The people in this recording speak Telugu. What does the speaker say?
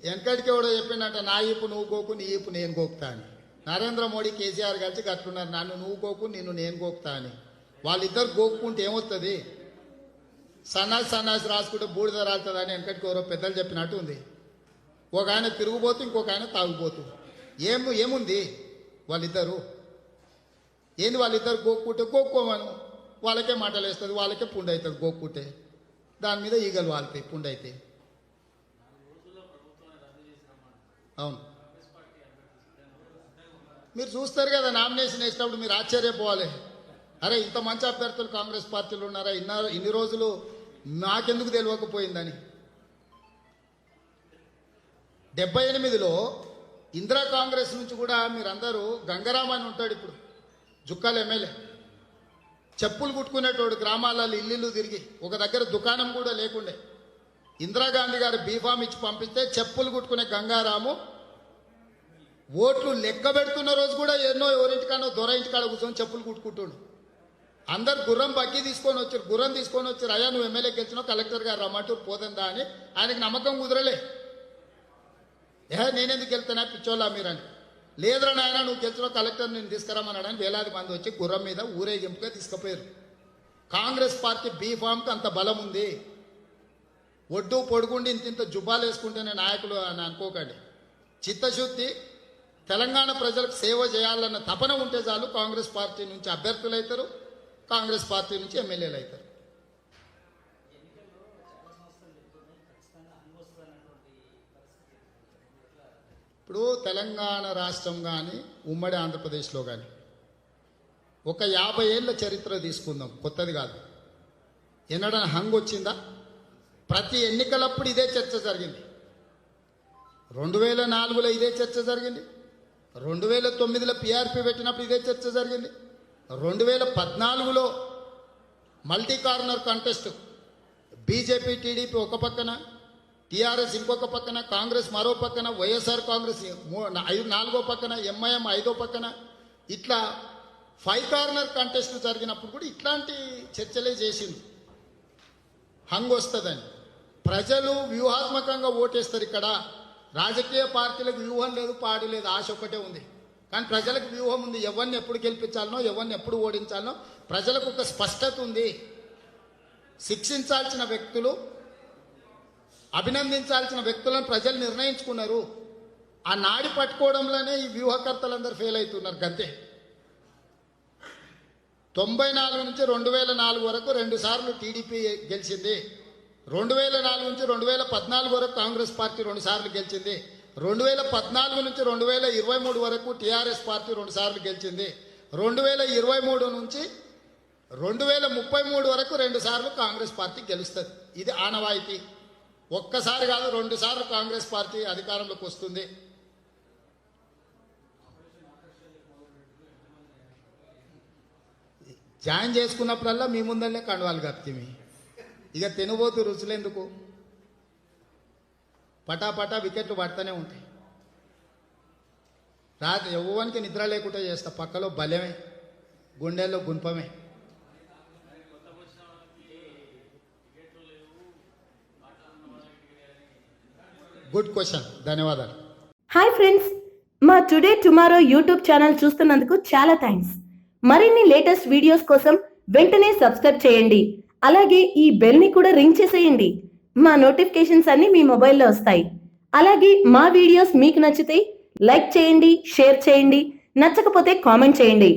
వెనకడికి ఎవడో చెప్పిండట, నా ఈపు నువ్వు కోకు, నీ ఈపు నేను కోకుతా అని. నరేంద్ర మోడీ కేసీఆర్ కలిసి కట్టున్నారు, నన్ను నువ్వు కోకు, నిన్ను నేను కోకుతా అని. వాళ్ళిద్దరు గోక్కుంటే ఏమవుతుంది? సన్నాసి రాసుకుంటే బూడిద రాలుతుంది అని వెనకటికి ఎవరో పెద్దలు చెప్పినట్టు ఉంది. ఒక ఆయన తిరుగుబోతూ, ఇంకొక ఆయన తాగుబోతూ. ఏముంది వాళ్ళిద్దరు? ఏంది వాళ్ళిద్దరు గోక్కుంటే గోక్కోమను, వాళ్ళకే మాటలు వేస్తుంది, వాళ్ళకే పుండు అవుతుంది గోక్కుంటే. దాని మీద ఈగలు వాళ్తాయి పుండు అయితే. అవును, మీరు చూస్తారు కదా నామినేషన్ వేసినప్పుడు మీరు ఆశ్చర్యపోవాలి. అరే ఇంత మంచి అభ్యర్థులు కాంగ్రెస్ పార్టీలు ఉన్నారా, ఇన్ని రోజులు నాకెందుకు తెలియకపోయిందని. 78లో ఇందిరా కాంగ్రెస్ నుంచి కూడా మీరందరూ గంగరామ్ అని ఉంటాడు ఇప్పుడు జుక్కల్ ఎమ్మెల్యే, చెప్పులు కుట్టుకునేటోడు, గ్రామాలలో ఇల్లు తిరిగి, ఒక దగ్గర దుకాణం కూడా లేకుండే. ఇందిరాగాంధీ గారు బీఫామ్ ఇచ్చి పంపిస్తే చెప్పులు కుట్టుకునే గంగారాము ఓట్లు లెక్క పెడుతున్న రోజు కూడా ఎవరింటికాడో దొర ఇంటికాడ కూర్చొని చెప్పులు కుట్టుకుంటుండు. అందరు గుర్రం బగ్గి తీసుకొని వచ్చారు. అయ్యా నువ్వు ఎమ్మెల్యే గెలిచినావు, కలెక్టర్ గారు రమ్మంటూరు పోతుందా అని. ఆయనకి నమ్మకం కుదరలే. నేనెందుకు వెళ్తానా పిచ్చోళ్ళ మీరని. లేదురా నాయన నువ్వు గెలిచినావు, కలెక్టర్ నేను తీసుకురమ్మన్నాడని వేలాది మంది వచ్చి గుర్రం మీద ఊరేగింపుగా తీసుకుపోయారు. కాంగ్రెస్ పార్టీ బీఫామ్కి అంత బలం ఉంది. ఒడ్డు పొడుగుండి ఇంత జుబ్బాలు వేసుకుంటేనే నాయకులు అని అనుకోకండి. చిత్తశుద్ధి, తెలంగాణ ప్రజలకు సేవ చేయాలన్న తపన ఉంటే చాలు కాంగ్రెస్ పార్టీ నుంచి అభ్యర్థులు అవుతారు, కాంగ్రెస్ పార్టీ నుంచి ఎమ్మెల్యేలు అవుతారు. ఇప్పుడు తెలంగాణ రాష్ట్రం కానీ ఉమ్మడి ఆంధ్రప్రదేశ్లో కానీ ఒక 50 ఏళ్ళ చరిత్ర తీసుకుందాం, కొత్తది కాదు. ఎన్నడన్నా హంగ్ వచ్చిందా? ప్రతి ఎన్నికలప్పుడు ఇదే చర్చ జరిగింది. 2004లో ఇదే చర్చ జరిగింది, 2009లో PRP పెట్టినప్పుడు ఇదే చర్చ జరిగింది, 2014లో multi corner contest, BJP TDP ఒక పక్కన, టీఆర్ఎస్ ఇంకొక పక్కన, కాంగ్రెస్ మరో పక్కన, వైఎస్ఆర్ కాంగ్రెస్ నాలుగో పక్కన, ఎంఐఎం ఐదో పక్కన, ఇట్లా 5 కార్నర్ కంటెస్ట్ జరిగినప్పుడు కూడా ఇట్లాంటి చర్చలే చేసింది. హంగ్ వస్తుందని ప్రజలు వ్యూహాత్మకంగా ఓటేస్తారు. ఇక్కడ రాజకీయ పార్టీలకు వ్యూహం లేదు, పాడు లేదు, ఆశ ఒక్కటే ఉంది. కానీ ప్రజలకు వ్యూహం ఉంది. ఎవరిని ఎప్పుడు గెలిపించాలనో, ఎవరిని ఎప్పుడు ఓడించాలనో ప్రజలకు ఒక స్పష్టత ఉంది. శిక్షించాల్సిన వ్యక్తులు, అభినందించాల్సిన వ్యక్తులను ప్రజలు నిర్ణయించుకున్నారు. ఆ నాడి పట్టుకోవడంలోనే ఈ వ్యూహకర్తలందరూ ఫెయిల్ అవుతున్నారు. గంతే. 94 నుంచి 2004 వరకు 2 సార్లు టీడీపీ గెలిచింది. 2004 నుంచి 2014 వరకు కాంగ్రెస్ పార్టీ 2 సార్లు గెలిచింది. 2014 నుంచి 2023 వరకు టీఆర్ఎస్ పార్టీ 2 సార్లు గెలిచింది. 2023 నుంచి 2033 వరకు 2 సార్లు కాంగ్రెస్ పార్టీ గెలుస్తుంది. ఇది ఆనవాయితీ. ఒక్కసారి కాదు, 2 సార్లు కాంగ్రెస్ పార్టీ అధికారంలోకి వస్తుంది. జాయిన్ చేసుకున్నప్పుడల్లా మీ ముందరనే కండువాలు కప్తిమి. ఇక తినబోతు రుచులు ఎందుకు? పటాపటా వికెట్లు పడుతూనే ఉంటాయి. రాత్రి ఎవ్వరికి నిద్ర లేకుండా చేస్తా. పక్కలో బలమే, గుండెల్లో గుంపమే. గుడ్ క్వశ్చన్, ధన్యవాదాలు. హాయ్ ఫ్రెండ్స్, మా టుడే టుమారో యూట్యూబ్ ఛానల్ చూస్తున్నందుకు చాలా థ్యాంక్స్. మరిన్ని లేటెస్ట్ వీడియోస్ కోసం వెంటనే సబ్స్క్రైబ్ చేయండి. అలాగే ఈ బెల్ ని కూడా రింగ్ చేసేయండి. మా నోటిఫికేషన్స్ అన్ని మీ మొబైల్లో వస్తాయి. అలాగే మా వీడియోస్ మీకు నచ్చితే లైక్ చేయండి, షేర్ చేయండి, నచ్చకపోతే కామెంట్ చేయండి.